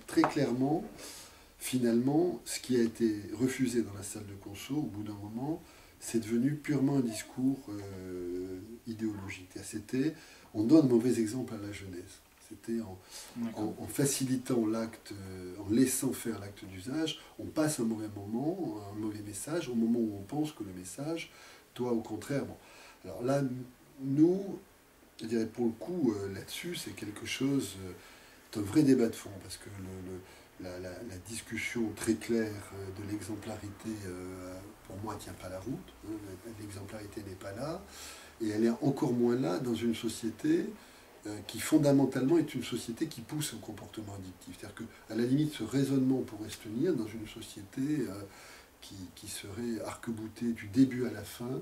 Très clairement, finalement, ce qui a été refusé dans la salle de conso, au bout d'un moment, c'est devenu purement un discours idéologique. C'était, on donne mauvais exemple à la jeunesse. C'était en facilitant l'acte, en laissant faire l'acte d'usage, on passe un mauvais moment, un mauvais message, au moment où on pense que le message doit au contraire... Bon. Alors là, nous, je dirais pour le coup, là-dessus, c'est quelque chose... C'est un vrai débat de fond, parce que la discussion très claire de l'exemplarité, pour moi, ne tient pas la route. L'exemplarité n'est pas là, et elle est encore moins là dans une société qui, fondamentalement, est une société qui pousse au comportement addictif. C'est-à-dire qu'à la limite, ce raisonnement pourrait se tenir dans une société qui serait arc-boutée du début à la fin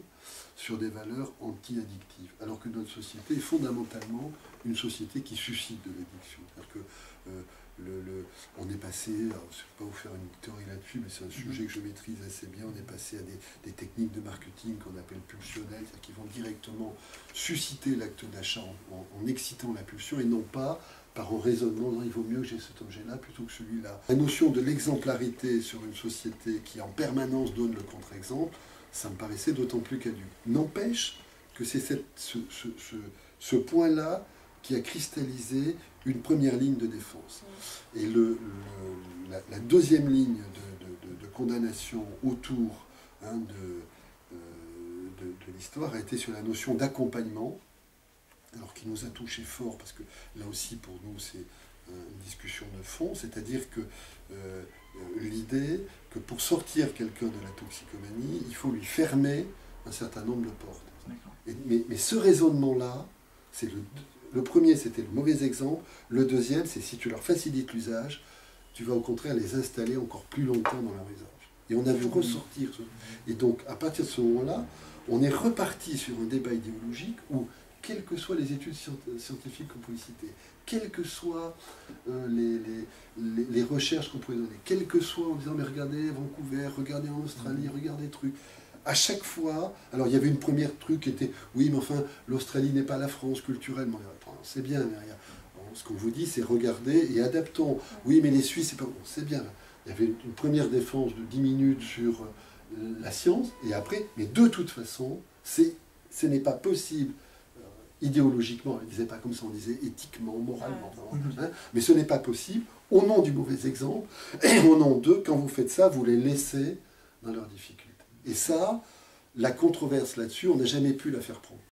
sur des valeurs anti-addictives. Alors que notre société est fondamentalement une société qui suscite de l'addiction. C'est-à-dire que on est passé, alors je ne vais pas vous faire une théorie là-dessus, mais c'est un sujet que je maîtrise assez bien, on est passé à des techniques de marketing qu'on appelle pulsionnelles, c'est-à-dire qui vont directement susciter l'acte d'achat en excitant la pulsion et non pas par un raisonnement, non, il vaut mieux que j'ai cet objet-là plutôt que celui-là. La notion de l'exemplarité sur une société qui en permanence donne le contre-exemple, ça me paraissait d'autant plus caduc. N'empêche que c'est ce point-là qui a cristallisé une première ligne de défense. Et la deuxième ligne de condamnation autour de l'histoire a été sur la notion d'accompagnement, alors qui nous a touché fort, parce que là aussi pour nous c'est une discussion de fond, c'est-à-dire que l'idée que pour sortir quelqu'un de la toxicomanie, il faut lui fermer un certain nombre de portes. Mais ce raisonnement-là, c'est le premier c'était le mauvais exemple, le deuxième c'est si tu leur facilites l'usage, tu vas au contraire les installer encore plus longtemps dans leur usage. Et on a vu ressortir ce... Et donc à partir de ce moment-là, on est reparti sur un débat idéologique où quelles que soient les études scientifiques qu'on pouvait citer, quelles que soient les recherches qu'on pouvait donner, quelles que soient en disant mais regardez Vancouver, regardez en Australie, regardez trucs. À chaque fois, alors il y avait une première truc qui était oui mais enfin l'Australie n'est pas la France culturellement. C'est bien, mais ce qu'on vous dit c'est regardez et adaptons. Oui mais les Suisses c'est pas bon, c'est bien. Il y avait une première défense de 10 minutes sur la science et après, mais de toute façon, ce n'est pas possible. Idéologiquement, on ne disait pas comme ça, on disait éthiquement, moralement. Hein, mais ce n'est pas possible, au nom du mauvais exemple, et au nom d'eux, quand vous faites ça, vous les laissez dans leurs difficultés. Et ça, la controverse là-dessus, on n'a jamais pu la faire prendre.